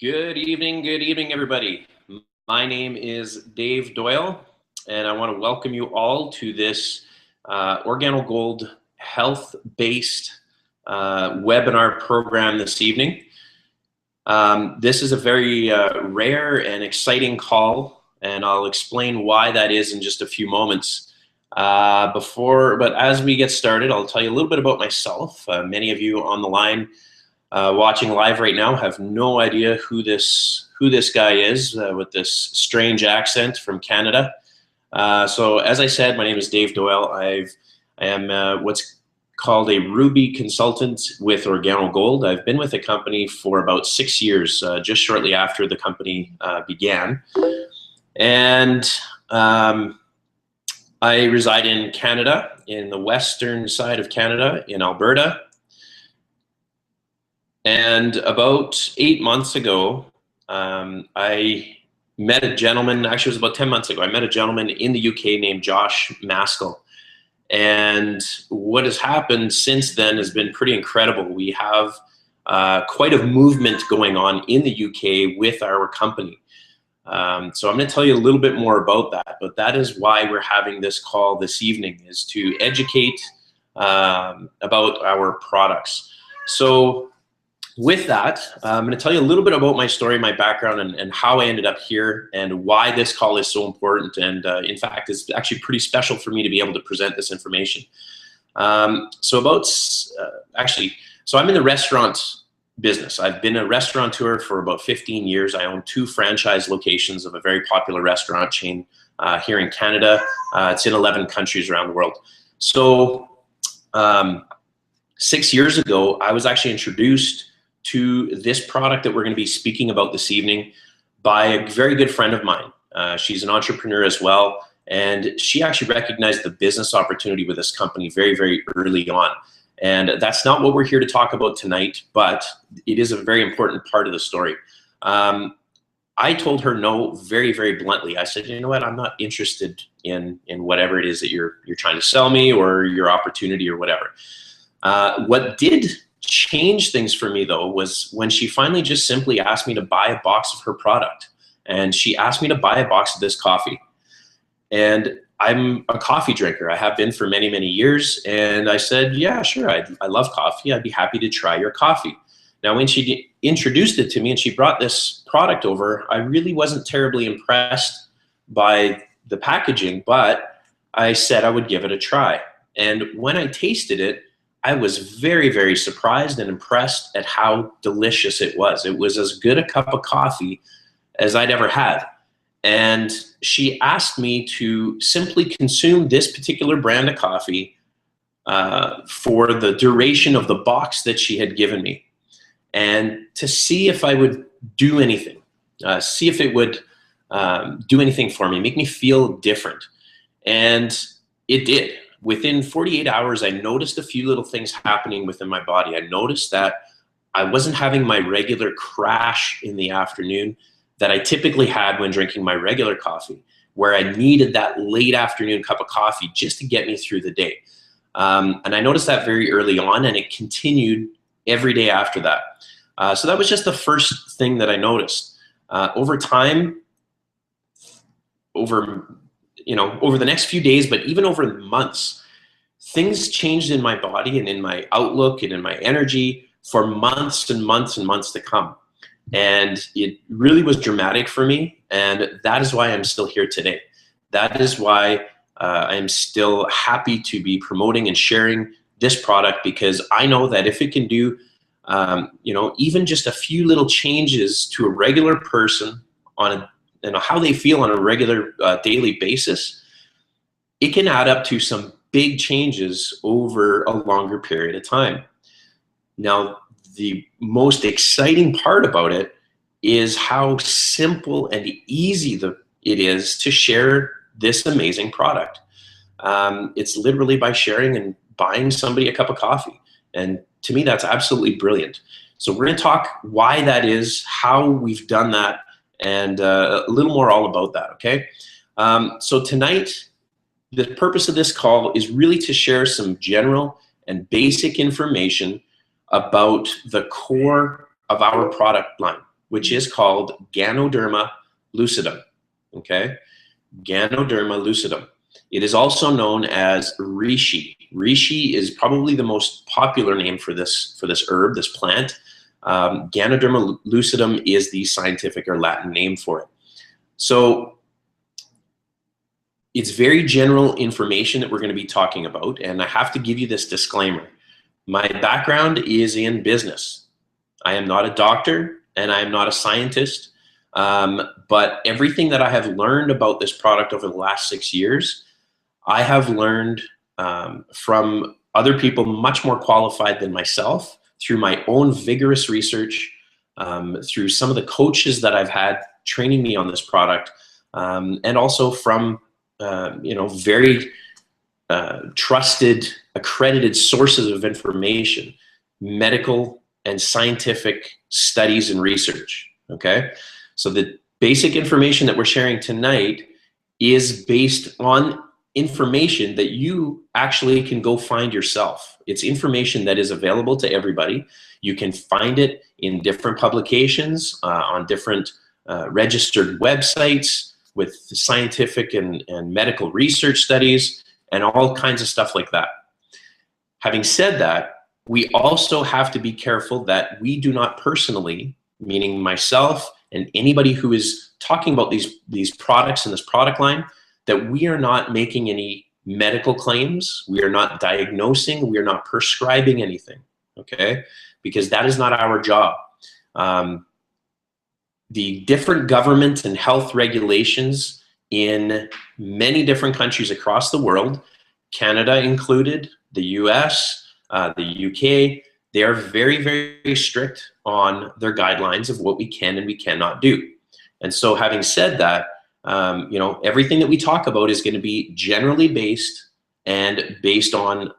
Good evening, everybody. My name is Dave Doyle, and I want to welcome you all to this OrganoGold health-based webinar program this evening. This is a very rare and exciting call, and I'll explain why that is in just a few moments. But as we get started, I'll tell you a little bit about myself. Many of you on the line watching live right now have no idea who this guy is with this strange accent from Canada. So as I said, my name is Dave Doyle. I am what's called a Ruby consultant with OrganoGold. I've been with the company for about 6 years, just shortly after the company began. And I reside in Canada, in the western side of Canada, in Alberta. And about 8 months ago, I met a gentleman, actually it was about 10 months ago, I met a gentleman in the UK named Josh Maskell. And what has happened since then has been pretty incredible. We have quite a movement going on in the UK with our company. So I'm going to tell you a little bit more about that, but that is why we're having this call this evening, is to educate about our products. So with that, I'm going to tell you a little bit about my story, my background, and how I ended up here, and why this call is so important. And in fact, it's actually pretty special for me to be able to present this information. So I'm in the restaurant business. I've been a restaurateur for about 15 years. I own 2 franchise locations of a very popular restaurant chain here in Canada. It's in 11 countries around the world. So 6 years ago, I was actually introduced to this product that we're going to be speaking about this evening by a very good friend of mine. She's an entrepreneur as well, and she actually recognized the business opportunity with this company very, very early on. And that's not what we're here to talk about tonight, but it is a very important part of the story. I told her no very, very bluntly. I said, you know what, I'm not interested in whatever it is that you're trying to sell me, or your opportunity, or whatever. What did change things for me, though, was when she finally just simply asked me to buy a box of her product. And she asked me to buy a box of this coffee. And I'm a coffee drinker. I have been for many, many years. And I said, yeah, sure, I love coffee. I'd be happy to try your coffee. Now, when she introduced it to me and she brought this product over, I really wasn't terribly impressed by the packaging, but I said I would give it a try. And when I tasted it, I was very, very surprised and impressed at how delicious it was. It was as good a cup of coffee as I'd ever had. And she asked me to simply consume this particular brand of coffee for the duration of the box that she had given me, and to see if I would do anything, see if it would do anything for me, make me feel different. And it did. Within 48 hours, I noticed a few little things happening within my body. I noticed that I wasn't having my regular crash in the afternoon that I typically had when drinking my regular coffee, where I needed that late afternoon cup of coffee just to get me through the day. And I noticed that very early on, and it continued every day after that. So that was just the first thing that I noticed. Over time, over the next few days, but even over months, things changed in my body and in my outlook and in my energy for months and months and months to come. And it really was dramatic for me. And that is why I'm still here today. That is why I'm still happy to be promoting and sharing this product, because I know that if it can do, even just a few little changes to a regular person on how they feel on a regular daily basis, it can add up to some big changes over a longer period of time. Now, the most exciting part about it is how simple and easy it is to share this amazing product. It's literally by sharing and buying somebody a cup of coffee. And to me, that's absolutely brilliant. So we're going to talk why that is, how we've done that, and a little more all about that, okay? So tonight, the purpose of this call is really to share some general and basic information about the core of our product line. which is called Ganoderma lucidum, okay? Ganoderma lucidum. It is also known as reishi. Reishi is probably the most popular name for this herb, this plant. Ganoderma lucidum is the scientific or Latin name for it. So it's very general information that we're going to be talking about, and I have to give you this disclaimer. My background is in business. I am not a doctor and I am not a scientist, but everything that I have learned about this product over the last 6 years, I have learned from other people much more qualified than myself, through my own vigorous research, through some of the coaches that I've had training me on this product, and also from very trusted, accredited sources of information, medical and scientific studies and research, okay? So the basic information that we're sharing tonight is based on information that you actually can go find yourself. It's information that is available to everybody. You can find it in different publications, on different registered websites with scientific and medical research studies and all kinds of stuff like that. Having said that, we also have to be careful that we do not personally, meaning myself and anybody who is talking about these products in this product line, that we are not making any medical claims, we are not diagnosing, we are not prescribing anything, okay? Because that is not our job. The different government and health regulations in many different countries across the world, Canada included, the US, the UK, they are very, very strict on their guidelines of what we can and we cannot do. And so having said that, everything that we talk about is going to be generally based and based on,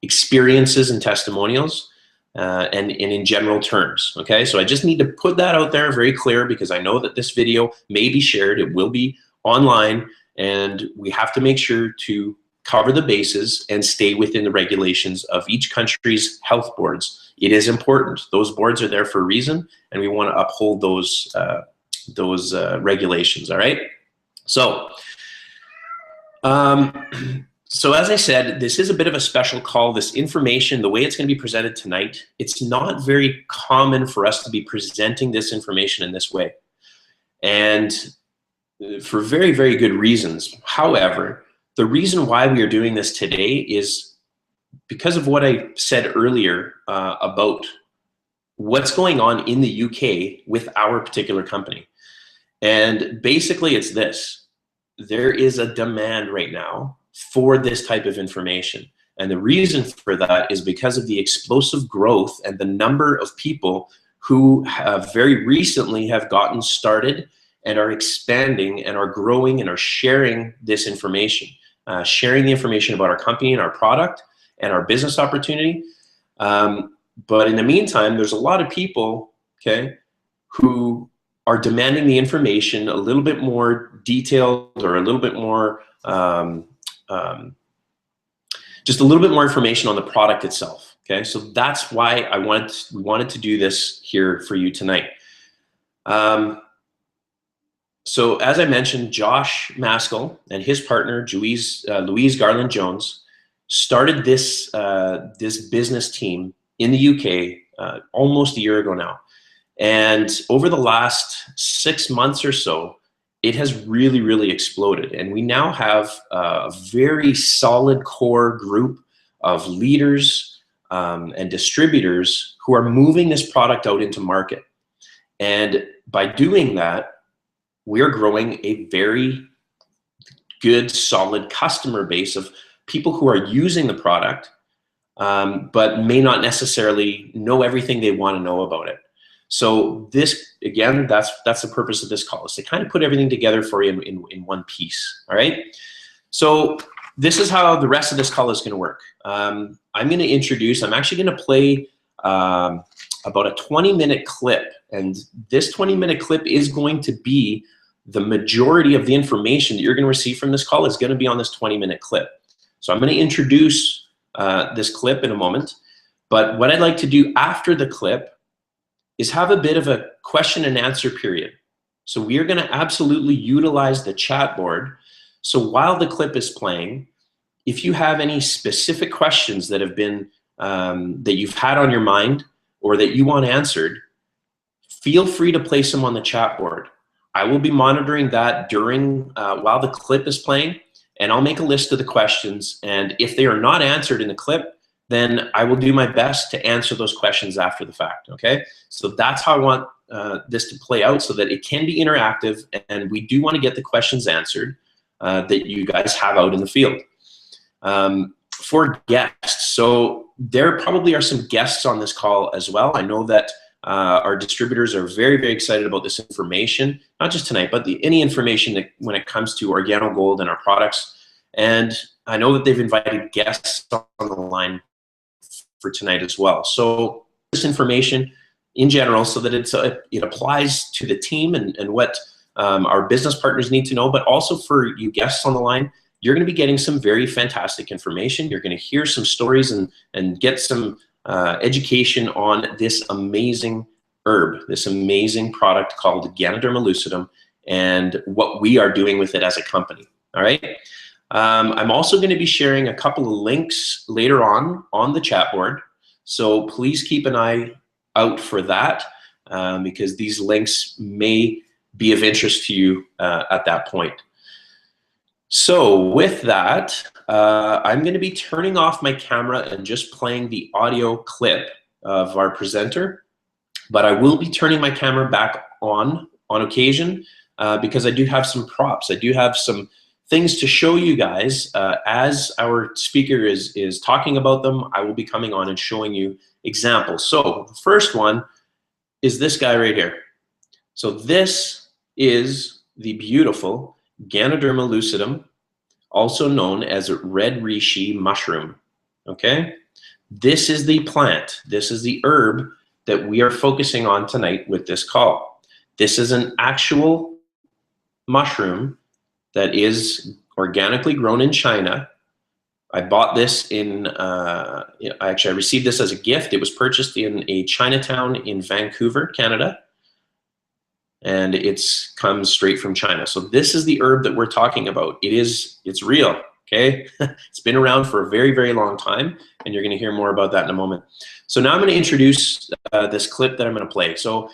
experiences and testimonials, and in general terms, okay? So I just need to put that out there very clear, because I know that this video may be shared, it will be online, and we have to make sure to cover the bases and stay within the regulations of each country's health boards. It is important. Those boards are there for a reason, and we want to uphold those regulations, all right? So, so as I said, this is a bit of a special call. This information, the way it's going to be presented tonight, it's not very common for us to be presenting this information in this way, and for very, very good reasons. However, the reason why we are doing this today is because of what I said earlier about what's going on in the UK with our particular company. And basically it's this: there is a demand right now for this type of information. And the reason for that is because of the explosive growth and the number of people who have very recently have gotten started and are expanding and are growing and are sharing this information, sharing the information about our company and our product and our business opportunity. But in the meantime, there's a lot of people, okay, who are demanding the information a little bit more detailed, or a little bit more, just a little bit more information on the product itself. Okay, so that's why we wanted to do this here for you tonight. So as I mentioned, Josh Maskell and his partner Louise Garland Jones started this this business team in the UK almost a year ago now. And over the last 6 months or so, it has really, really exploded. And we now have a very solid core group of leaders and distributors who are moving this product out into market. And by doing that, we are growing a very good, solid customer base of people who are using the product, but may not necessarily know everything they want to know about it. So this, again, that's the purpose of this call, is to kind of put everything together for you in one piece, all right? So this is how the rest of this call is going to work. I'm going to introduce, I'm actually going to play about a 20-minute clip, and this 20-minute clip is going to be the majority of the information that you're going to receive from this call is going to be on this 20-minute clip. So I'm going to introduce this clip in a moment, but what I'd like to do after the clip is have a bit of a question and answer period. So we are going to absolutely utilize the chat board. So while the clip is playing, if you have any specific questions that have been, that you've had on your mind or that you want answered, feel free to place them on the chat board. I will be monitoring that during, while the clip is playing, and I'll make a list of the questions. And if they are not answered in the clip, then I will do my best to answer those questions after the fact, okay? So that's how I want this to play out, so that it can be interactive, and we do want to get the questions answered that you guys have out in the field. For guests, so there probably are some guests on this call as well. I know that our distributors are very, very excited about this information, not just tonight, but any information that when it comes to OrganoGold and our products. And I know that they've invited guests on the line for tonight as well. So this information in general, so that it applies to the team and what our business partners need to know, but also for you guests on the line, you're going to be getting some very fantastic information. You're going to hear some stories and get some education on this amazing herb, this amazing product called Ganoderma lucidum, and what we are doing with it as a company. All right. I'm also going to be sharing a couple of links later on the chat board. So please keep an eye out for that, because these links may be of interest to you at that point. So with that, I'm going to be turning off my camera and just playing the audio clip of our presenter, but I will be turning my camera back on occasion because I do have some props. I do have some things to show you guys. As our speaker is talking about them, I will be coming on and showing you examples. So the first one is this guy right here. So this is the beautiful Ganoderma lucidum, also known as red reishi mushroom, okay? This is the plant, this is the herb that we are focusing on tonight with this call. This is an actual mushroom that is organically grown in China. I bought this in, actually I received this as a gift. It was purchased in a Chinatown in Vancouver, Canada. And it's comes straight from China. So this is the herb that we're talking about. It's real, okay? It's been around for a very, very long time, and you're gonna hear more about that in a moment. So now I'm gonna introduce this clip that I'm gonna play. So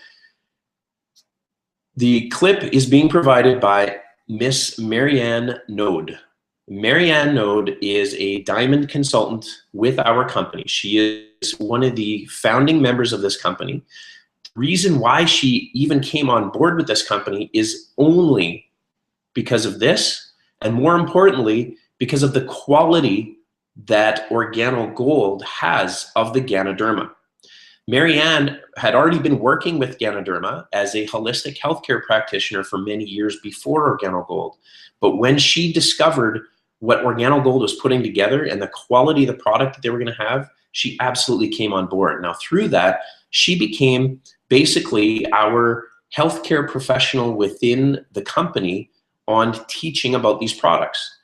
the clip is being provided by Miss Marianne Node. Marianne Node is a diamond consultant with our company. She is one of the founding members of this company. The reason why she even came on board with this company is only because of this, and more importantly, because of the quality that OrganoGold has of the Ganoderma. Marianne had already been working with Ganoderma as a holistic healthcare practitioner for many years before OrganoGold. But when she discovered what OrganoGold was putting together and the quality of the product that they were going to have, she absolutely came on board. Now, through that, she became basically our healthcare professional within the company on teaching about these products.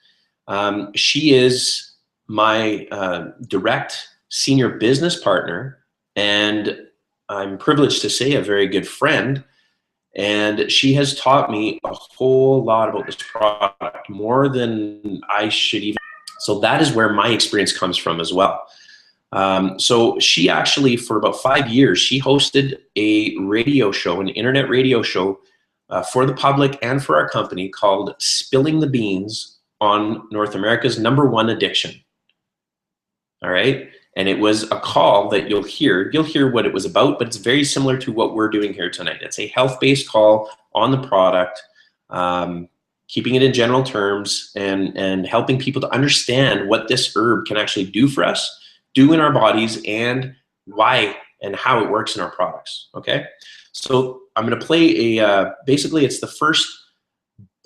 She is my direct senior business partner, and I'm privileged to say a very good friend, and she has taught me a whole lot about this product, more than I should even. So that is where my experience comes from as well. So she actually, for about 5 years, she hosted a radio show, an internet radio show for the public and for our company called Spilling the Beans on North America's #1 addiction. All right. And it was a call that you'll hear what it was about, but it's very similar to what we're doing here tonight. It's a health-based call on the product, keeping it in general terms, and helping people to understand what this herb can actually do for us, do in our bodies, and why and how it works in our products, okay? So I'm gonna play basically it's the first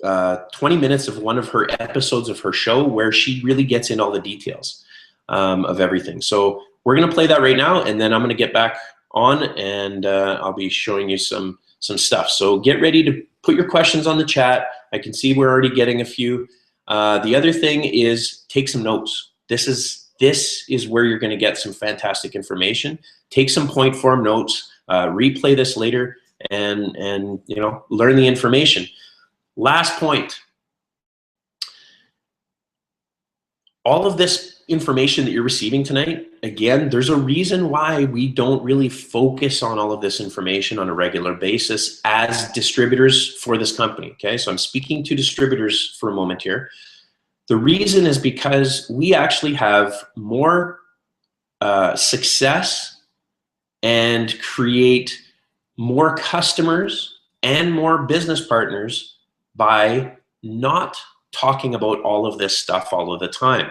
20 minutes of one of her episodes of her show where she really gets in all the details of everything. So we're gonna play that right now, and then I'm gonna get back on and I'll be showing you some stuff. So get ready to put your questions on the chat. I can see we're already getting a few. The other thing is take some notes. This is where you're gonna get some fantastic information. Take some point form notes. replay this later and learn the information. Last point. All of this information that you're receiving tonight, again, there's a reason why we don't really focus on all of this information on a regular basis as distributors for this company, okay? So I'm speaking to distributors for a moment here. The reason is because we actually have more success and create more customers and more business partners by not talking about all of this stuff all of the time.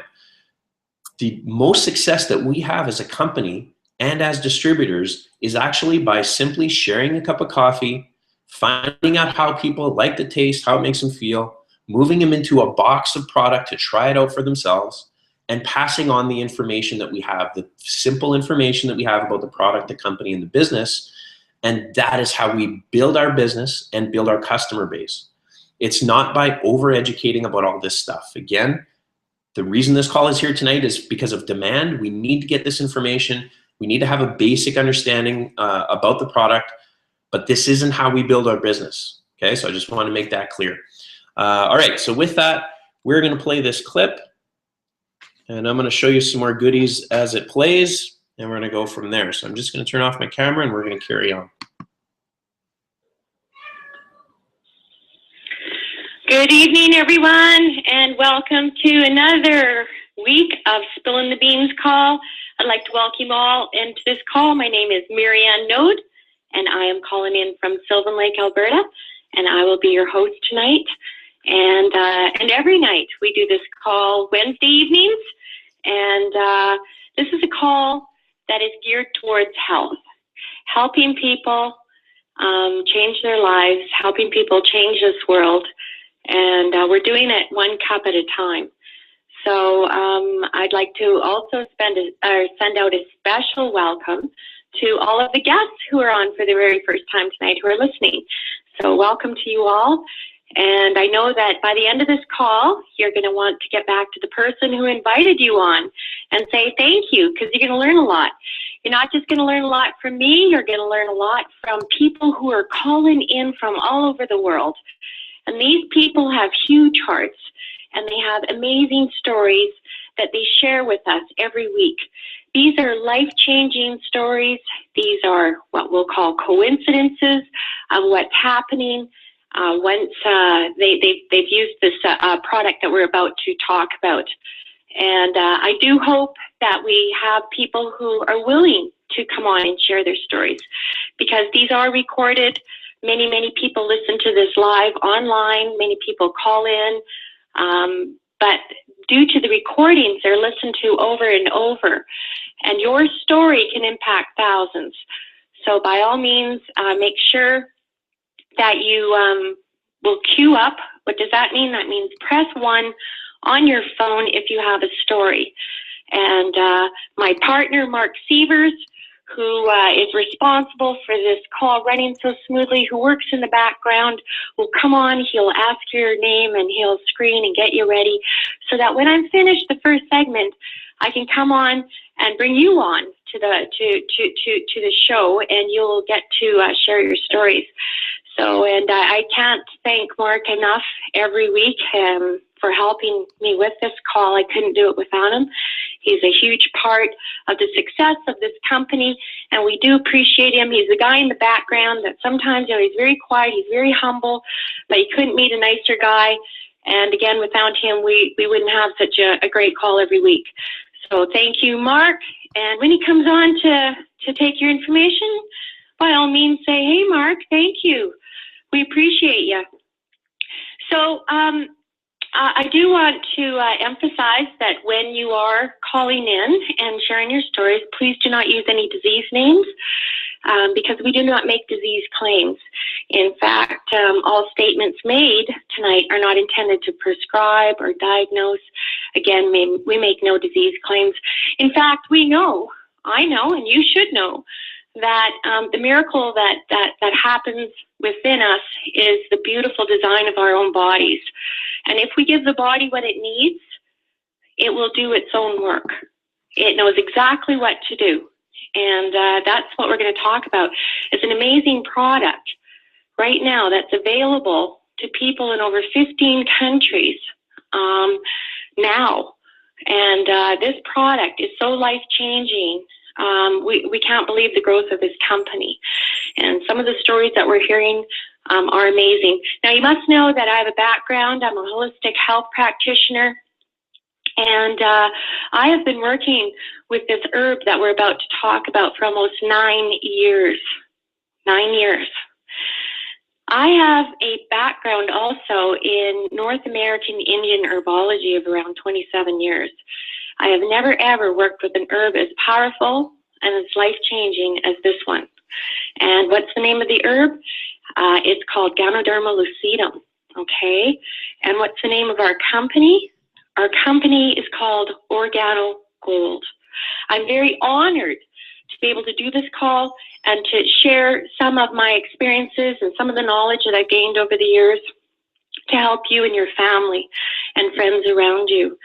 The most success that we have as a company and as distributors is actually by simply sharing a cup of coffee, finding out how people like the taste, how it makes them feel, moving them into a box of product to try it out for themselves, and passing on the information that we have, the simple information that we have about the product, the company, and the business. And that is how we build our business and build our customer base. It's not by over-educating about all this stuff. Again, the reason this call is here tonight is because of demand. We need to get this information. We need to have a basic understanding about the product, but this isn't how we build our business. Okay, so I just want to make that clear. All right, so with that, we're going to play this clip, and I'm going to show you some more goodies as it plays, and we're going to go from there. So I'm just going to turn off my camera, and we're going to carry on. Good evening, everyone, and welcome to another week of Spilling the Beans call. I'd like to welcome you all into this call. My name is Marianne Node, and I am calling in from Sylvan Lake, Alberta, and I will be your host tonight. And every night we do this call Wednesday evenings, and this is a call that is geared towards health, helping people change their lives, helping people change this world. And we're doing it one cup at a time. So I'd like to also send out a special welcome to all of the guests who are on for the very first time tonight who are listening. So welcome to you all. And I know that by the end of this call, you're going to want to get back to the person who invited you on and say thank you, because you're going to learn a lot. You're not just going to learn a lot from me, you're going to learn a lot from people who are calling in from all over the world. And these people have huge hearts, and they have amazing stories that they share with us every week. These are life-changing stories. These are what we'll call coincidences of what's happening once they've used this product that we're about to talk about. And I do hope that we have people who are willing to come on and share their stories, because these are recorded. Many people listen to this live online. Many people call in. But due to the recordings, they're listened to over and over. And your story can impact thousands. So by all means, make sure that you will queue up. What does that mean? That means press 1 on your phone if you have a story. And my partner, Mark Sievers, who is responsible for this call running so smoothly, who works in the background, will come on, he'll ask your name, and he'll screen and get you ready, so that when I'm finished the first segment, I can come on and bring you on to the show, and you'll get to share your stories. So, and I can't thank Mark enough every week for helping me with this call. I couldn't do it without him. He's a huge part of the success of this company, and we do appreciate him. He's the guy in the background that sometimes, he's very quiet, he's very humble, but you couldn't meet a nicer guy. And again, without him, we wouldn't have such a great call every week. So thank you, Mark. And when he comes on to take your information, by all means say, hey, Mark, thank you. We appreciate you. So I do want to emphasize that when you are calling in and sharing your stories, please do not use any disease names, because we do not make disease claims. In fact, all statements made tonight are not intended to prescribe or diagnose. Again, we make no disease claims. In fact, we know, I know, and you should know, that the miracle that happens within us is the beautiful design of our own bodies. And if we give the body what it needs, it will do its own work. It knows exactly what to do. And that's what we're going to talk about. It's an amazing product right now that's available to people in over 15 countries now. And this product is so life-changing. We can't believe the growth of this company. And some of the stories that we're hearing are amazing. Now, you must know that I have a background. I'm a holistic health practitioner. And I have been working with this herb that we're about to talk about for almost 9 years. 9 years. I have a background also in North American Indian herbology of around 27 years. I have never ever worked with an herb as powerful and as life-changing as this one. And what's the name of the herb? It's called Ganoderma lucidum, okay? And what's the name of our company? Our company is called Organo Gold. I'm very honored to be able to do this call and to share some of my experiences and some of the knowledge that I've gained over the years to help you and your family and friends around you.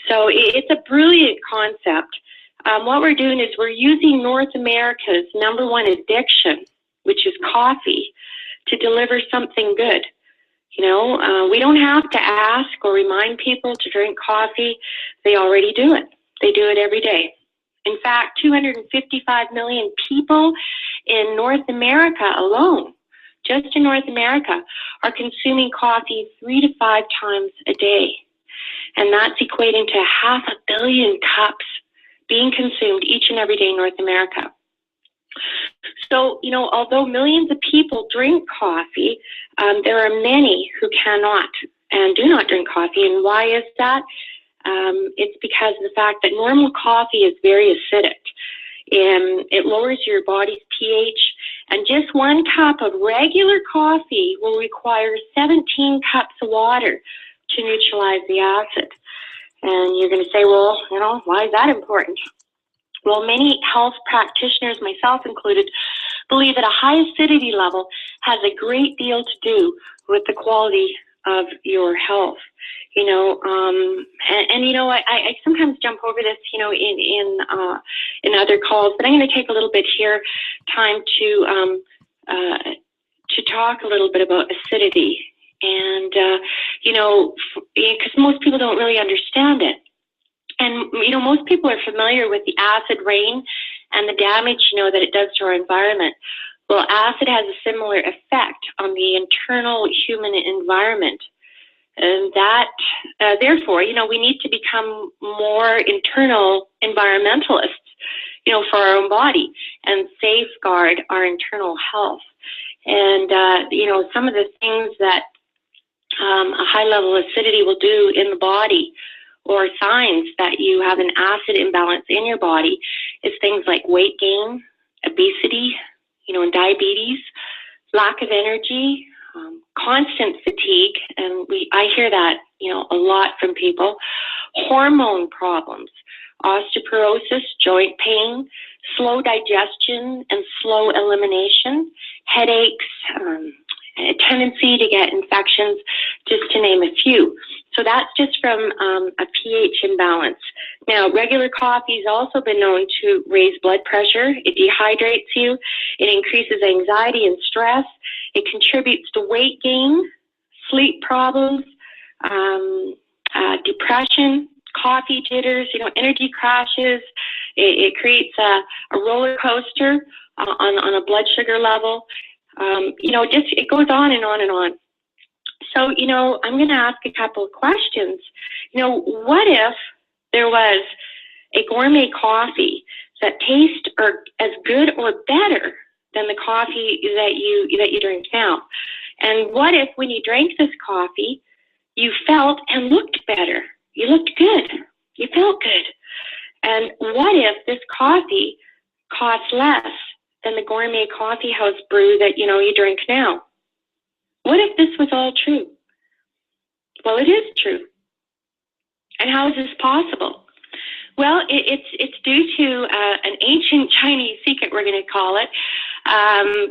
So it's a brilliant concept. What we're doing is we're using North America's #1 addiction, which is coffee, to deliver something good. You know, we don't have to ask or remind people to drink coffee. They already do it. They do it every day. In fact, 255 million people in North America alone, just in North America, are consuming coffee 3 to 5 times a day. And that's equating to 500 million cups being consumed each and every day in North America. So, you know, although millions of people drink coffee, there are many who cannot and do not drink coffee. And why is that? It's because of the fact that normal coffee is very acidic. It lowers your body's pH, and just 1 cup of regular coffee will require 17 cups of water to neutralize the acid. And you're going to say, well, you know, why is that important? Well, many health practitioners, myself included, believe that a high acidity level has a great deal to do with the quality of your health. You know, and you know, I sometimes jump over this, you know, in other calls, but I'm going to take a little bit here time to talk a little bit about acidity, and you know, because most people don't really understand it. And, you know, most people are familiar with the acid rain and the damage, you know, that it does to our environment. Well, acid has a similar effect on the internal human environment. And that, therefore, you know, we need to become more internal environmentalists, you know, for our own body and safeguard our internal health. And, you know, some of the things that a high level acidity will do in the body, or signs that you have an acid imbalance in your body, is things like weight gain, obesity, you know, and diabetes, lack of energy, constant fatigue, and I hear that, you know, a lot from people, hormone problems, osteoporosis, joint pain, slow digestion and slow elimination, headaches, a tendency to get infections, just to name a few. So that's just from a pH imbalance. Now, regular coffee has also been known to raise blood pressure. It dehydrates you. It increases anxiety and stress. It contributes to weight gain, sleep problems, depression, coffee jitters, you know, energy crashes. It creates a roller coaster on a blood sugar level. You know, just it goes on and on and on. So, you know, I'm going to ask a couple of questions. You know, what if there was a gourmet coffee that tastes as good or better than the coffee that you drink now? And what if when you drank this coffee, you felt and looked better? You looked good. You felt good. And what if this coffee costs less than the gourmet coffee house brew that, you know, you drink now? What if this was all true? Well, it is true. And how is this possible? Well, it's due to an ancient Chinese secret, we're going to call it,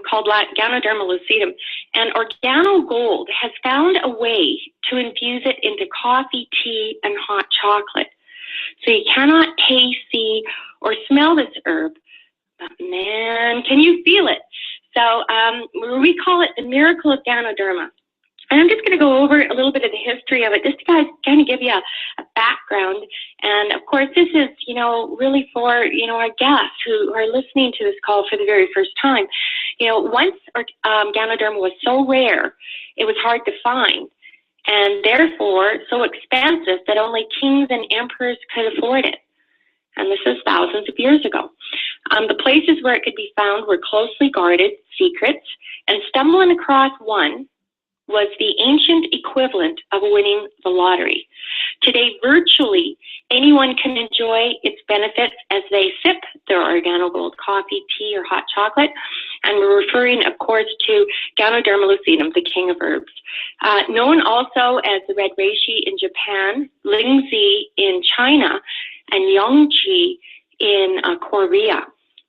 called Ganoderma lucidum. And Organo Gold has found a way to infuse it into coffee, tea, and hot chocolate. So you cannot taste, see, or smell this herb, man, can you feel it? So we call it the miracle of Ganoderma. And I'm just going to go over a little bit of the history of it, just to kind of give you a background. And of course, this is, really for, our guests who are listening to this call for the very first time. Once Ganoderma was so rare, it was hard to find, and therefore so expensive that only kings and emperors could afford it. And this is thousands of years ago. The places where it could be found were closely guarded secrets, and stumbling across one was the ancient equivalent of winning the lottery. Today, virtually anyone can enjoy its benefits as they sip their OrganoGold coffee, tea, or hot chocolate. And we're referring, of course, to Ganoderma lucidum, the king of herbs. Known also as the red reishi in Japan, Lingzi in China, and Yongqi in Korea.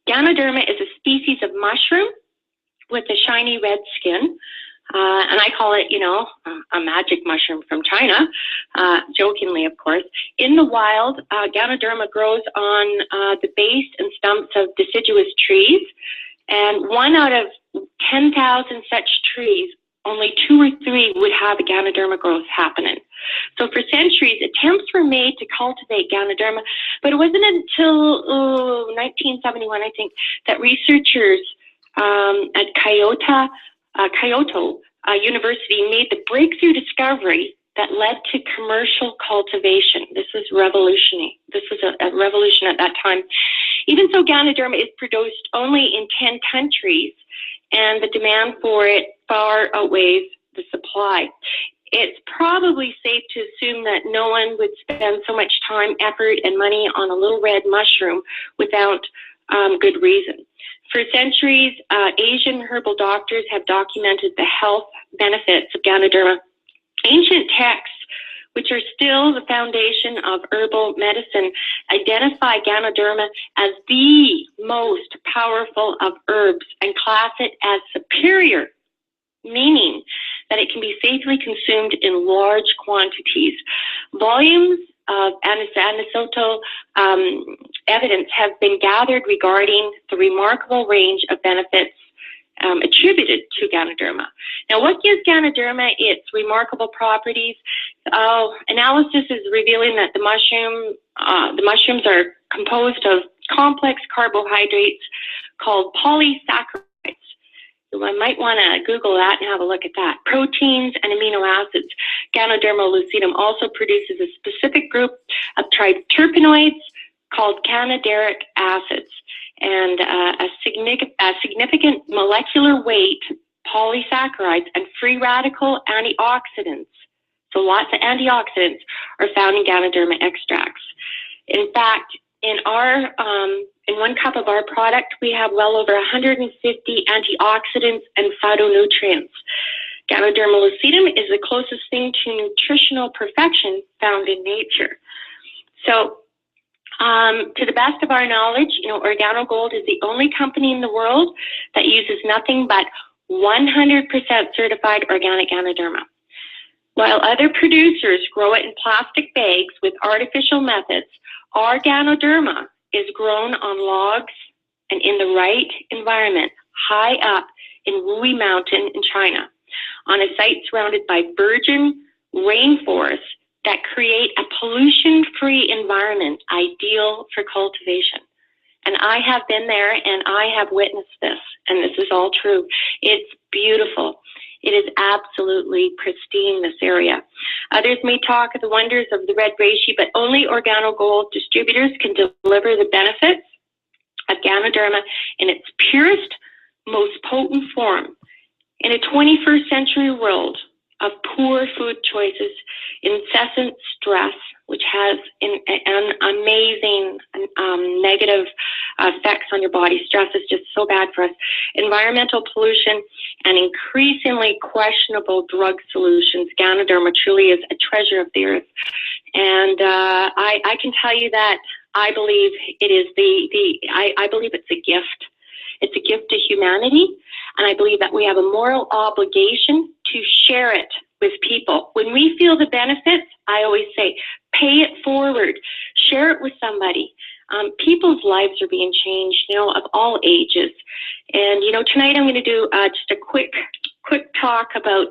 Ganoderma is a species of mushroom with a shiny red skin. And I call it, a magic mushroom from China, jokingly, of course. In the wild, Ganoderma grows on the base and stumps of deciduous trees. And 1 out of 10,000 such trees, only 2 or 3 would have a Ganoderma growth happening. So for centuries, attempts were made to cultivate Ganoderma, but it wasn't until 1971, I think, that researchers at Kyoto University made the breakthrough discovery that led to commercial cultivation. This was revolutionary. This was a revolution at that time. Even so, Ganoderma is produced only in 10 countries, and the demand for it far outweighs the supply. It's probably safe to assume that no one would spend so much time, effort, and money on a little red mushroom without good reason. For centuries, Asian herbal doctors have documented the health benefits of Ganoderma. Ancient texts, which are still the foundation of herbal medicine, identify Ganoderma as the most powerful of herbs and class it as superior, meaning that it can be safely consumed in large quantities. Volumes of anecdotal evidence have been gathered regarding the remarkable range of benefits attributed to Ganoderma. Now, what gives Ganoderma its remarkable properties? Analysis is revealing that the mushrooms are composed of complex carbohydrates called polysaccharides. So I might want to Google that and have a look at that. Proteins and amino acids. Ganoderma lucidum also produces a specific group of triterpenoids called canidaric acids, and a significant molecular weight polysaccharides and free radical antioxidants. So lots of antioxidants are found in Ganoderma extracts. In fact, in one cup of our product, we have well over 150 antioxidants and phytonutrients. Ganoderma lucidum is the closest thing to nutritional perfection found in nature. So, to the best of our knowledge, OrganoGold is the only company in the world that uses nothing but 100% certified organic Ganoderma. While other producers grow it in plastic bags with artificial methods, our Ganoderma is grown on logs and in the right environment, high up in Wuyi Mountain in China, on a site surrounded by virgin rainforests that create a pollution-free environment ideal for cultivation. And I have been there and I have witnessed this, and this is all true. It's beautiful. It is absolutely pristine, this area. Others may talk of the wonders of the red reishi, but only OrganoGold distributors can deliver the benefits of Ganoderma in its purest, most potent form. In a 21st century world of poor food choices, incessant stress, which has an amazing negative effects on your body. Stress is just so bad for us. Environmental pollution and increasingly questionable drug solutions. Ganoderma truly is a treasure of the earth. And I can tell you that I believe it is I believe it's a gift. It's a gift to humanity. And I believe that we have a moral obligation to share it with people. When we feel the benefits, I always say, pay it forward, share it with somebody. people's lives are being changed, of all ages. And, tonight I'm going to do just a quick talk about,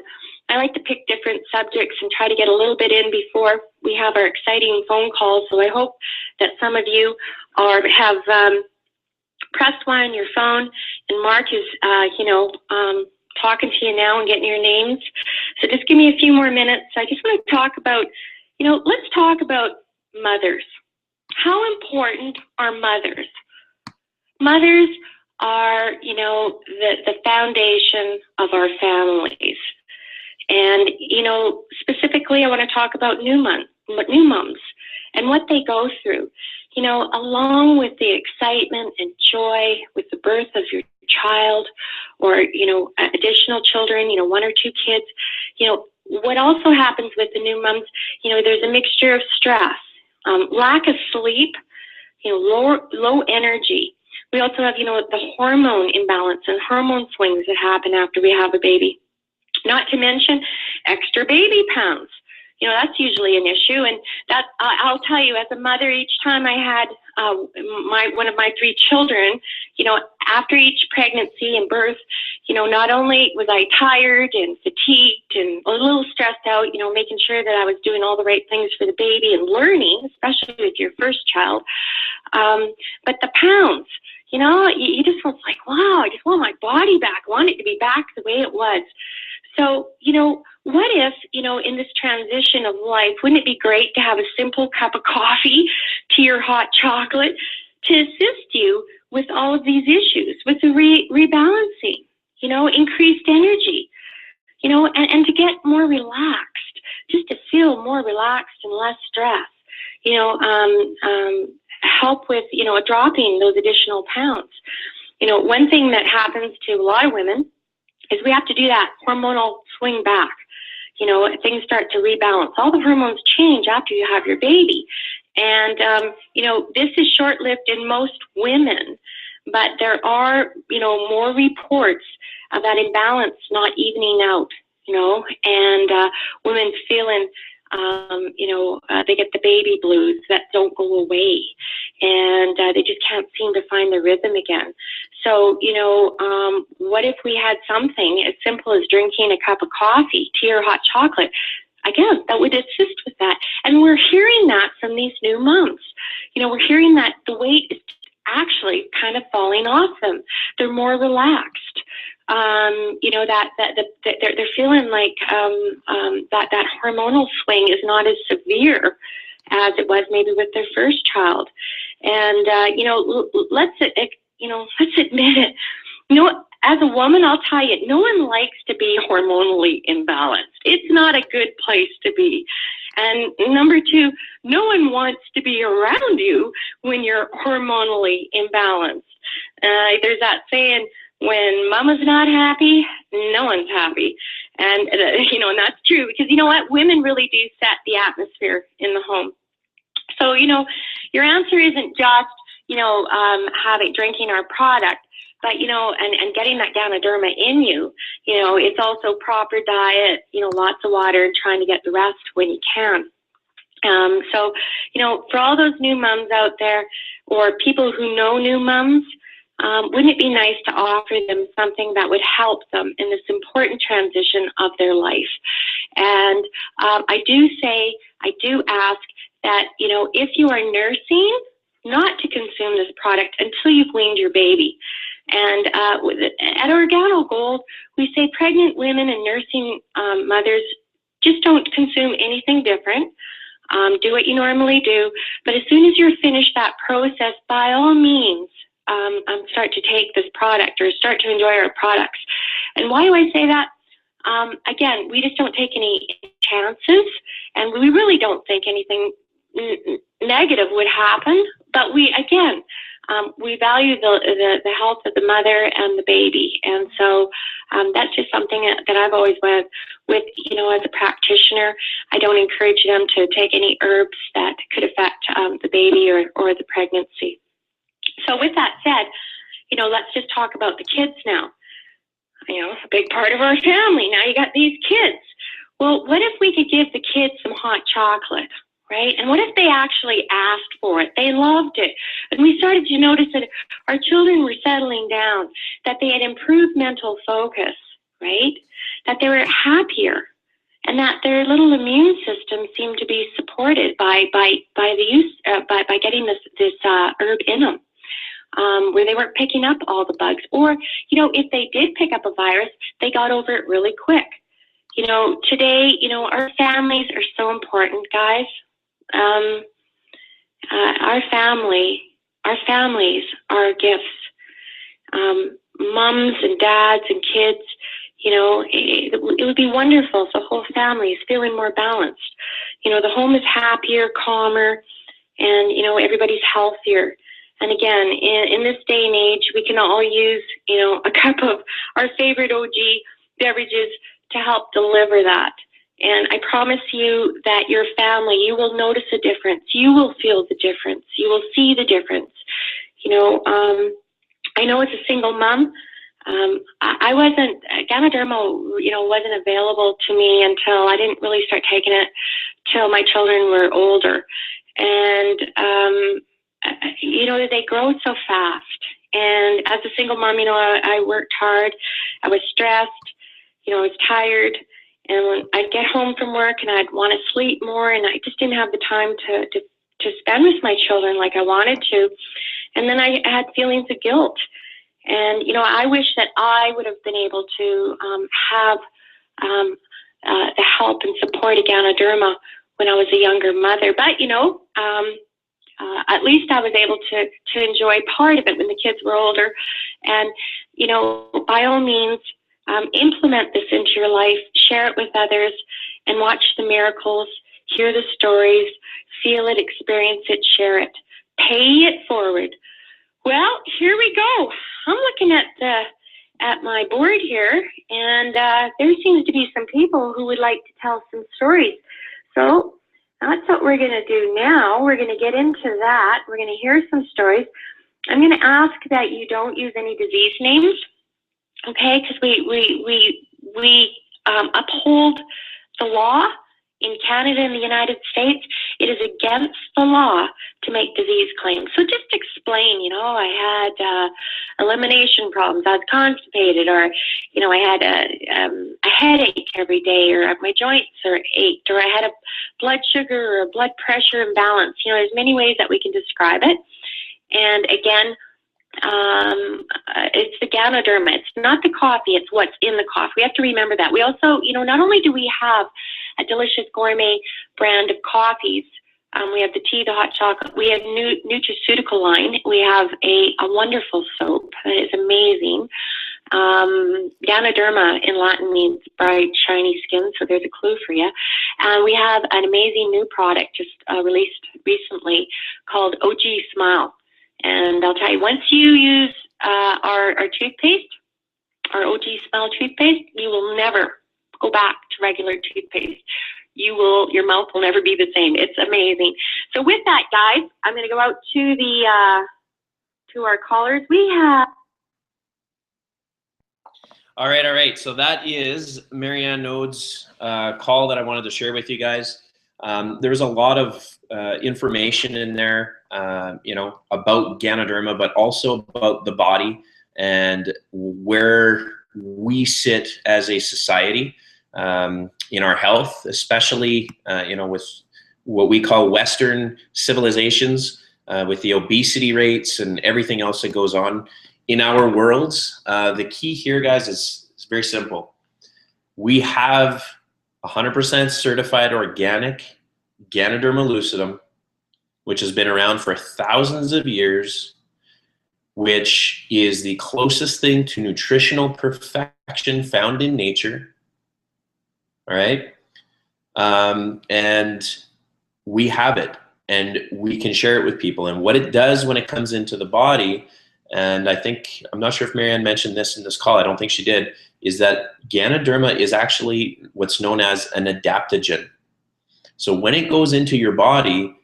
I like to pick different subjects and try to get a little bit in before we have our exciting phone call. So I hope that some of you have pressed one on your phone, and Mark is, talking to you now and getting your names. So just give me a few more minutes. I just want to talk about, let's talk about mothers. How important are mothers? Mothers are, the foundation of our families. And, specifically I want to talk about new moms and what they go through, along with the excitement and joy with the birth of your child or, additional children, 1 or 2 kids. What also happens with the new moms, there's a mixture of stress, lack of sleep, low energy. We also have, the hormone imbalance and hormone swings that happen after we have a baby. Not to mention extra baby pounds. That's usually an issue. And that I'll tell you, as a mother, each time I had one of my 3 children, after each pregnancy and birth, not only was I tired and fatigued and a little stressed out, making sure that I was doing all the right things for the baby and learning, especially with your first child, but the pounds, you just was like, wow, I just want my body back. I want it to be back the way it was. So, what if, in this transition of life, wouldn't it be great to have a simple cup of coffee, tea or hot chocolate to assist you with all of these issues, with the rebalancing, increased energy, and to get more relaxed, just to feel more relaxed and less stress, help with, dropping those additional pounds. One thing that happens to a lot of women is we have to do that hormonal swing back. Things start to rebalance. All the hormones change after you have your baby. And, this is short-lived in most women, but there are, more reports of that imbalance not evening out, and women feeling, they get the baby blues that don't go away, and they just can't seem to find the rhythm again. So, what if we had something as simple as drinking a cup of coffee, tea, or hot chocolate? Again, that would assist with that. And we're hearing that from these new moms. We're hearing that the weight is actually kind of falling off them. They're more relaxed. They're feeling like that hormonal swing is not as severe as it was maybe with their first child. And let's admit it. As a woman, I'll tell you, no one likes to be hormonally imbalanced. It's not a good place to be. And number 2, no one wants to be around you when you're hormonally imbalanced. There's that saying, when mama's not happy, no one's happy. And, and that's true because, you know what? Women really do set the atmosphere in the home. So, your answer isn't just, drinking our product, but, and getting that Ganoderma in you, it's also proper diet, lots of water and trying to get the rest when you can. So, for all those new moms out there or people who know new moms, wouldn't it be nice to offer them something that would help them in this important transition of their life? And I do ask that, if you are nursing, not to consume this product until you've weaned your baby. And at Organo Gold, we say pregnant women and nursing mothers just don't consume anything different. Do what you normally do. But as soon as you're finished that process, by all means, start to take this product or start to enjoy our products. And why do I say that? Again, we just don't take any chances, and we really don't think anything negative would happen. But we value the health of the mother and the baby, and so that's just something that I've always went with. As a practitioner, I don't encourage them to take any herbs that could affect the baby or the pregnancy. So with that said, let's just talk about the kids now. A big part of our family. Now you got these kids. Well, what if we could give the kids some hot chocolate, right? And what if they actually asked for it? They loved it. And we started to notice that our children were settling down, that they had improved mental focus, right? That they were happier, and that their little immune system seemed to be supported by the use by getting this herb in them, where they weren't picking up all the bugs, or if they did pick up a virus, they got over it really quick. Today, our families are so important, guys. Our families are gifts. Mums and dads and kids, it would be wonderful if the whole family is feeling more balanced. The home is happier, calmer, and, everybody's healthier. And again, in this day and age, we can all use, a cup of our favorite OG beverages to help deliver that. And I promise you that your family, you will notice a difference. You will feel the difference. You will see the difference. I know as a single mom, Ganoderma, wasn't available to me until I didn't really start taking it till my children were older. And, they grow so fast. And as a single mom, I worked hard. I was stressed. I was tired. And when I'd get home from work and I'd want to sleep more, and I just didn't have the time to spend with my children like I wanted to. And then I had feelings of guilt. And, I wish that I would have been able to have the help and support of Ganoderma when I was a younger mother. But, at least I was able to enjoy part of it when the kids were older. And, by all means, implement this into your life, share it with others, and watch the miracles, hear the stories, feel it, experience it, share it, pay it forward. Well, here we go. I'm looking at my board here, and there seems to be some people who would like to tell some stories. So that's what we're going to do now. We're going to get into that. We're going to hear some stories. I'm going to ask that you don't use any disease names, okay? Because we uphold the law in Canada and the United States. It is against the law to make disease claims. So just explain, I had elimination problems, I was constipated, or, I had a headache every day, or my joints are ached, or I had a blood sugar or a blood pressure imbalance. There's many ways that we can describe it. And again, it's the Ganoderma. It's not the coffee, it's what's in the coffee. We have to remember that. We also, not only do we have a delicious gourmet brand of coffees, we have the tea, the hot chocolate, we have nutraceutical line, we have a wonderful soap that is amazing. Ganoderma in Latin means bright, shiny skin, so there's a clue for you. And we have an amazing new product just released recently called OG Smile. And I'll tell you, once you use our toothpaste, our OG Smile toothpaste, you will never go back to regular toothpaste. Your mouth will never be the same. It's amazing. So with that, guys, I'm going to go out to our callers. We have. All right. So that is Marianne Node's call that I wanted to share with you guys. There's a lot of information in there, about Ganoderma, but also about the body and where we sit as a society in our health, especially, with what we call Western civilizations, with the obesity rates and everything else that goes on in our worlds. The key here, guys, is very simple. We have 100% certified organic Ganoderma lucidum, which has been around for thousands of years, which is the closest thing to nutritional perfection found in nature. All right. And we have it, and we can share it with people. And what it does when it comes into the body, and I'm not sure if Marianne mentioned this in this call, I don't think she did, is that Ganoderma is actually what's known as an adaptogen. So when it goes into your body,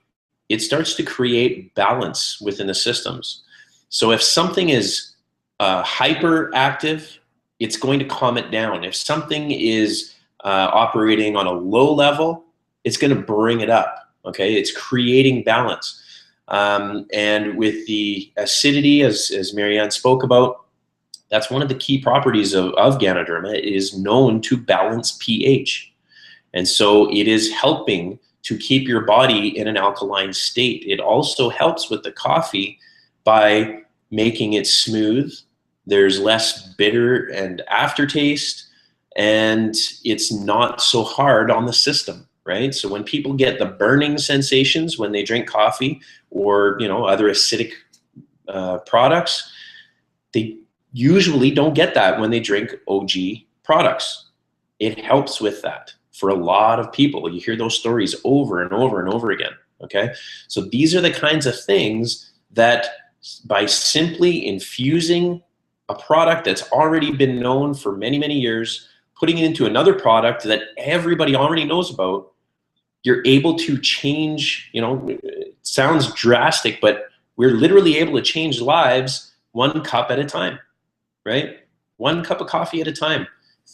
it starts to create balance within the systems. So if something is hyperactive, it's going to calm it down. If something is operating on a low level, it's going to bring it up. Okay, it's creating balance. And with the acidity, as Marianne spoke about, that's one of the key properties of Ganoderma. It is known to balance pH. And so it is helping to keep your body in an alkaline state. It also helps with the coffee by making it smooth. There's less bitter and aftertaste, and it's not so hard on the system, right? So when people get the burning sensations when they drink coffee or, you know, other acidic products, they usually don't get that when they drink OG products. It helps with that for a lot of people. You hear those stories over and over and over again, okay? So these are the kinds of things that by simply infusing a product that's already been known for many, many years, putting it into another product that everybody already knows about, you're able to change, you know, it sounds drastic, but we're literally able to change lives 1 cup at a time, right? 1 cup of coffee at a time.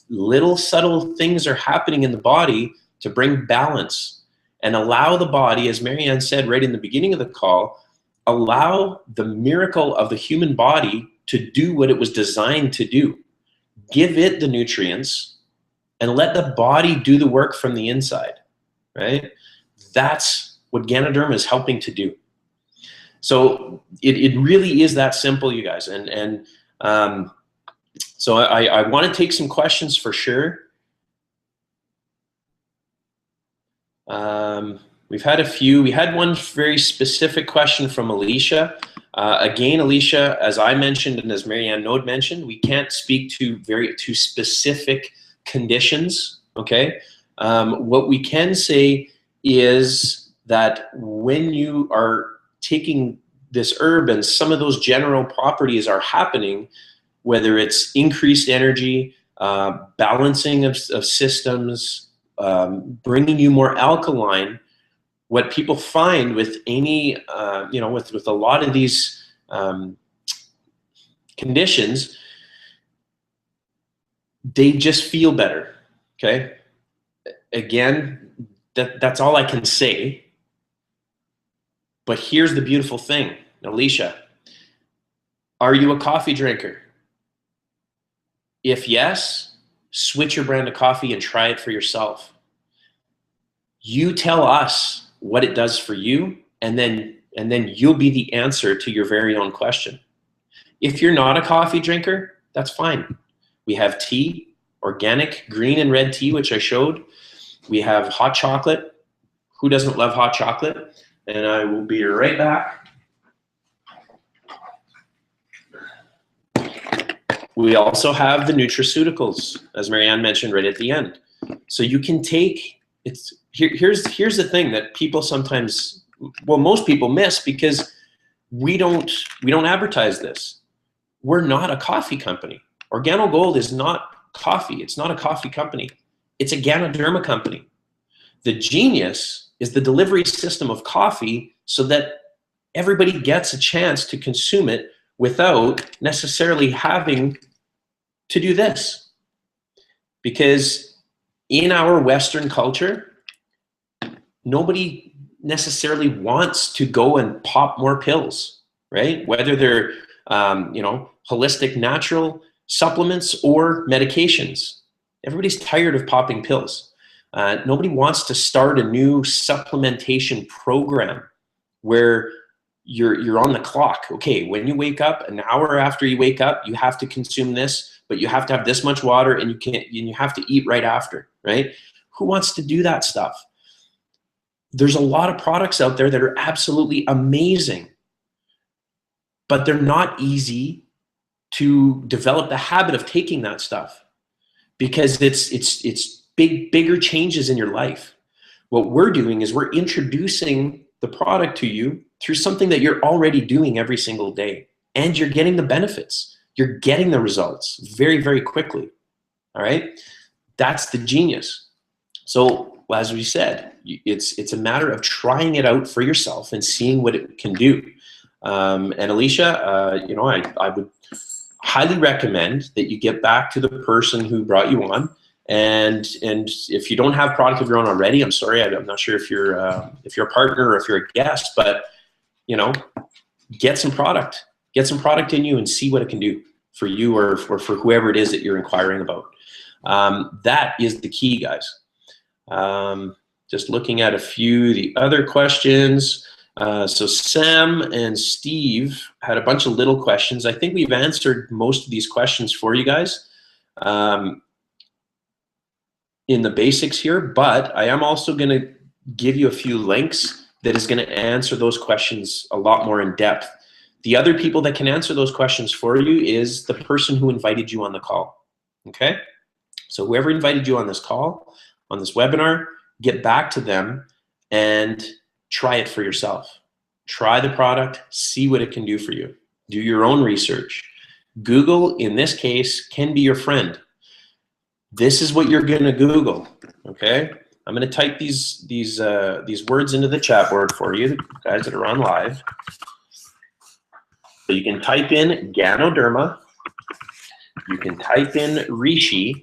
Little subtle things are happening in the body to bring balance and allow the body, as Marianne said right in the beginning of the call, allow the miracle of the human body to do what it was designed to do. Give it the nutrients and let the body do the work from the inside, right? That's what Ganoderma is helping to do. So it really is that simple, you guys. So I want to take some questions for sure. We've had a few. We had one very specific question from Alicia. Again, Alicia, as I mentioned and as Marianne Node mentioned, we can't speak to specific conditions, okay? What we can say is that when you are taking this herb and some of those general properties are happening, whether it's increased energy, balancing of systems, bringing you more alkaline, what people find with any, you know, with a lot of these conditions, they just feel better, okay? Again, that's all I can say. But here's the beautiful thing, Alicia. Are you a coffee drinker? If yes, switch your brand of coffee and try it for yourself. You tell us what it does for you, and then you'll be the answer to your very own question. If you're not a coffee drinker, that's fine. We have tea, organic green and red tea, which I showed. We have hot chocolate. Who doesn't love hot chocolate? And I will be right back. We also have the nutraceuticals, as Marianne mentioned right at the end. So you can take, here's the thing that people sometimes, well, most people miss because we don't advertise this. We're not a coffee company. OrganoGold is not coffee. It's not a coffee company. It's a Ganoderma company. The genius is the delivery system of coffee so that everybody gets a chance to consume it without necessarily having to do this. Because in our Western culture, nobody necessarily wants to go and pop more pills, right? Whether they're, you know, holistic natural supplements or medications. Everybody's tired of popping pills. Nobody wants to start a new supplementation program where you're on the clock. Okay, when you wake up, an hour after you wake up, you have to consume this, but you have to have this much water, and you have to eat right after, right? Who wants to do that stuff? There's a lot of products out there that are absolutely amazing, but they're not easy to develop the habit of taking that stuff because it's bigger changes in your life. What we're doing is we're introducing the product to you through something that you're already doing every single day, and you're getting the benefits. You're getting the results very, very quickly, all right? That's the genius. So as we said, it's a matter of trying it out for yourself and seeing what it can do. And Alicia, you know, I would highly recommend that you get back to the person who brought you on And if you don't have product of your own already, I'm sorry, I'm not sure if you're a partner or if you're a guest, but you know, get some product in you and see what it can do for you or for whoever it is that you're inquiring about. That is the key, guys. Just looking at a few of the other questions. So Sam and Steve had a bunch of little questions. I think we've answered most of these questions for you guys in the basics here, but I am also going to give you a few links that is going to answer those questions a lot more in depth. The other people that can answer those questions for you is the person who invited you on the call, okay? So whoever invited you on this call, on this webinar, get back to them and try it for yourself. Try the product, see what it can do for you. Do your own research. Google, in this case, can be your friend. This is what you're gonna Google, okay? I'm gonna type these words into the chat board for you, the guys that are on live. So you can type in Ganoderma, you can type in Reishi,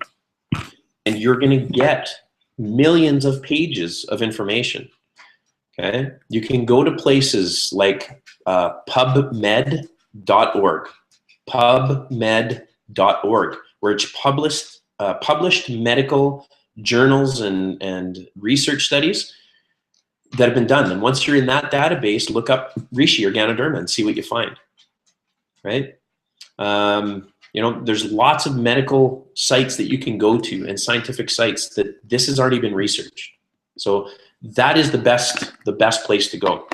and you're gonna get millions of pages of information, okay? You can go to places like PubMed.org, PubMed.org, where it's published medical journals and research studies that have been done. And once you're in that database, look up Reishi or Ganoderma and see what you find, right? You know, there's lots of medical sites that you can go to and scientific sites that this has already been researched. So that is the best place to go.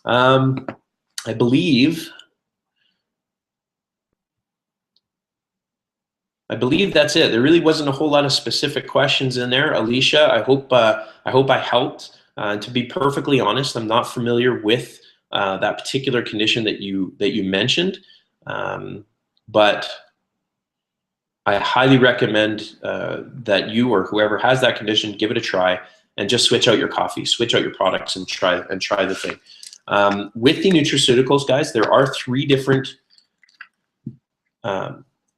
I believe that's it. There really wasn't a whole lot of specific questions in there. Alicia, I hope I helped. To be perfectly honest, I'm not familiar with that particular condition that you mentioned, but I highly recommend that you or whoever has that condition give it a try and just switch out your coffee, switch out your products, and try the thing. With the nutraceuticals, guys, there are 3 different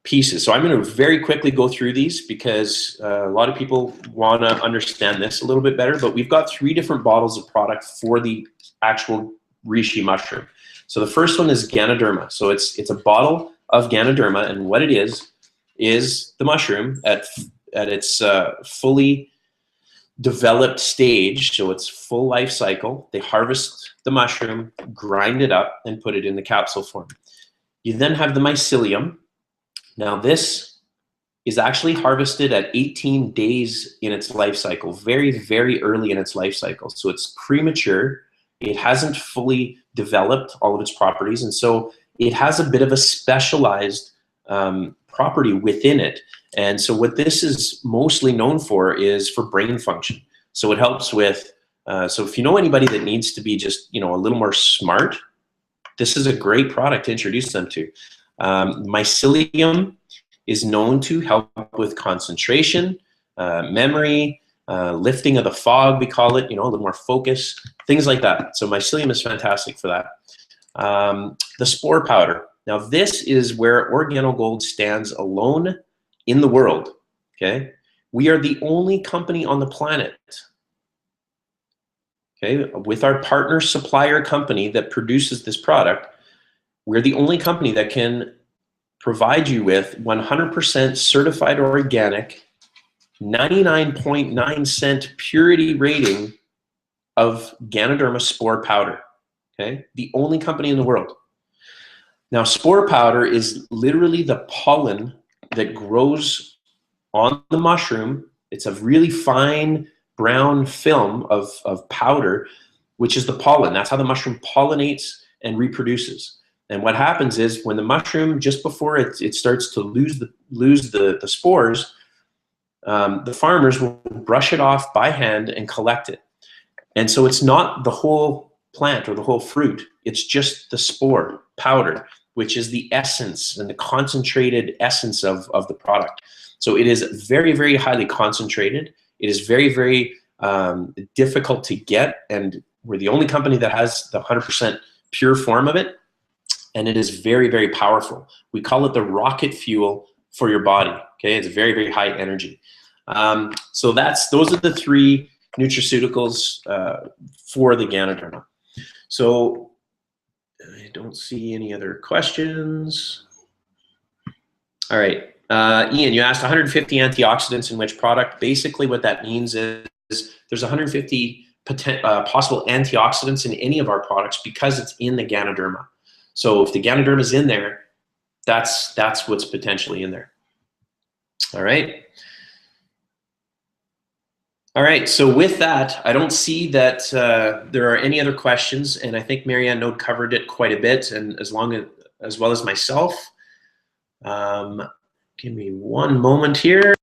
pieces. So I'm going to very quickly go through these because a lot of people want to understand this a little bit better, but we've got 3 different bottles of product for the actual reishi mushroom. So the first one is Ganoderma. So it's a bottle of Ganoderma, and what it is the mushroom at its fully developed stage, so its full life cycle. They harvest the mushroom, grind it up, and put it in the capsule form. You then have the mycelium. Now this is actually harvested at 18 days in its life cycle, very, very early in its life cycle. So it's premature. It hasn't fully developed all of its properties, and so it has a bit of a specialized property within it. And so what this is mostly known for is for brain function. So it helps with, so if you know anybody that needs to be just, you know, a little more smart, this is a great product to introduce them to. Mycelium is known to help with concentration, memory, lifting of the fog, we call it, you know, a little more focus, things like that. So mycelium is fantastic for that. The spore powder. Now this is where OrganoGold stands alone in the world, okay? We are the only company on the planet, okay, with our partner supplier company that produces this product. We're the only company that can provide you with 100% certified organic, 99.9 cent purity rating of Ganoderma spore powder, okay? The only company in the world. Now, spore powder is literally the pollen that grows on the mushroom. It's a really fine brown film of powder, which is the pollen. That's how the mushroom pollinates and reproduces. And what happens is when the mushroom, just before it starts to lose the spores, the farmers will brush it off by hand and collect it. And so it's not the whole plant or the whole fruit. It's just the spore powder, which is the essence and the concentrated essence of the product. So it is very, very highly concentrated. It is very, very difficult to get, and we're the only company that has the 100% pure form of it, and it is very, very powerful. We call it the rocket fuel for your body, okay? It's very, very high energy. So those are the 3 nutraceuticals for the Ganoderma. So I don't see any other questions. All right, Ian, you asked 150 antioxidants in which product. Basically what that means is there's 150 possible antioxidants in any of our products because it's in the Ganoderma. So if the Ganoderma is in there, that's what's potentially in there. All right. All right, so with that, I don't see that there are any other questions, and I think Marianne Node covered it quite a bit, and as well as myself. Give me one moment here.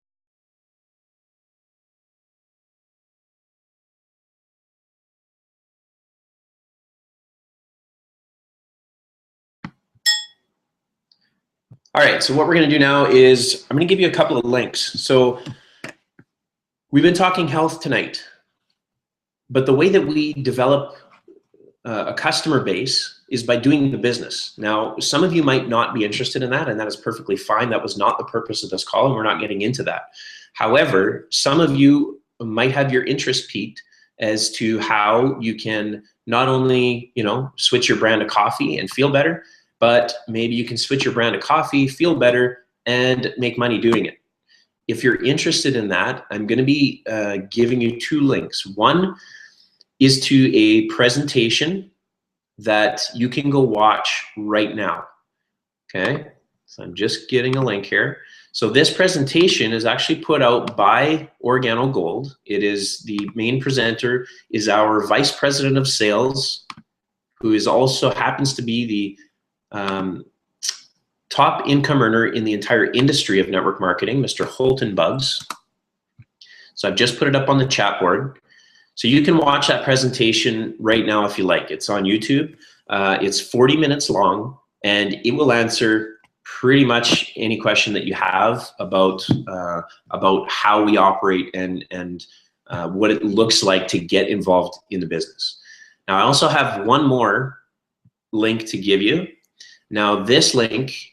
All right, so what we're going to do now is I'm going to give you a couple of links. So we've been talking health tonight, but the way that we develop a customer base is by doing the business. Now, some of you might not be interested in that, and that is perfectly fine. That was not the purpose of this call, and we're not getting into that. However, some of you might have your interest piqued as to how you can not only, switch your brand of coffee and feel better, but maybe you can switch your brand of coffee, feel better, and make money doing it. If you're interested in that, I'm going to be giving you 2 links. One is to a presentation that you can go watch right now. Okay, so I'm just getting a link here. So this presentation is actually put out by OrganoGold. It is the main presenter is our Vice President of Sales, who is also happens to be the top income earner in the entire industry of network marketing, Mr. Holton Bugs. So I've just put it up on the chat board. So you can watch that presentation right now if you like. It's on YouTube. It's 40 minutes long, and it will answer pretty much any question that you have about how we operate and what it looks like to get involved in the business. Now, I also have one more link to give you. Now, this link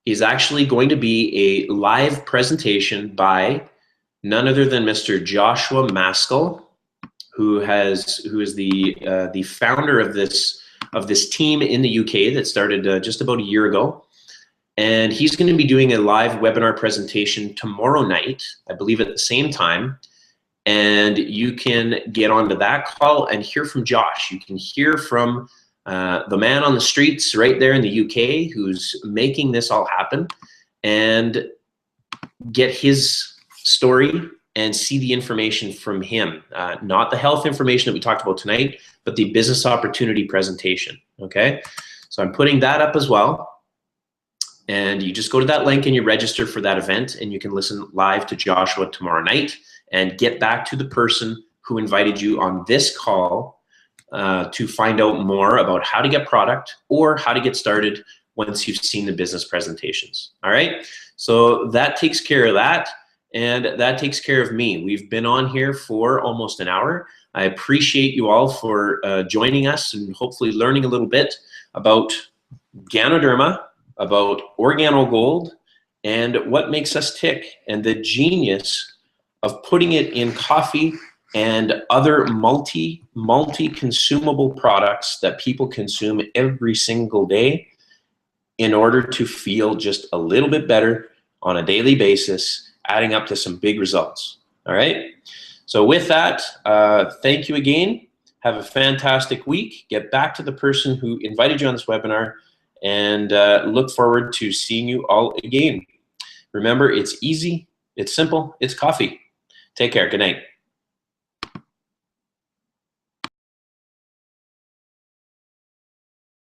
is actually going to be a live presentation by none other than Mr. Joshua Maskell, who is the founder of this team in the UK that started just about a year ago. And he's going to be doing a live webinar presentation tomorrow night, I believe at the same time. And you can get onto that call and hear from Josh. You can hear from the man on the streets right there in the UK who's making this all happen, and get his story and see the information from him, not the health information that we talked about tonight, but the business opportunity presentation, okay? So I'm putting that up as well, and you just go to that link and you register for that event, and you can listen live to Joshua tomorrow night and get back to the person who invited you on this call to find out more about how to get product or how to get started once you've seen the business presentations, all right? So that takes care of that. And that takes care of me. We've been on here for almost an hour. I appreciate you all for joining us and hopefully learning a little bit about Ganoderma, about OrganoGold, and what makes us tick, and the genius of putting it in coffee and other multi-consumable products that people consume every single day in order to feel just a little bit better on a daily basis, adding up to some big results. All right. So with that, thank you again. Have a fantastic week. Get back to the person who invited you on this webinar, and look forward to seeing you all again. Remember, it's easy, it's simple, it's coffee. Take care. Good night.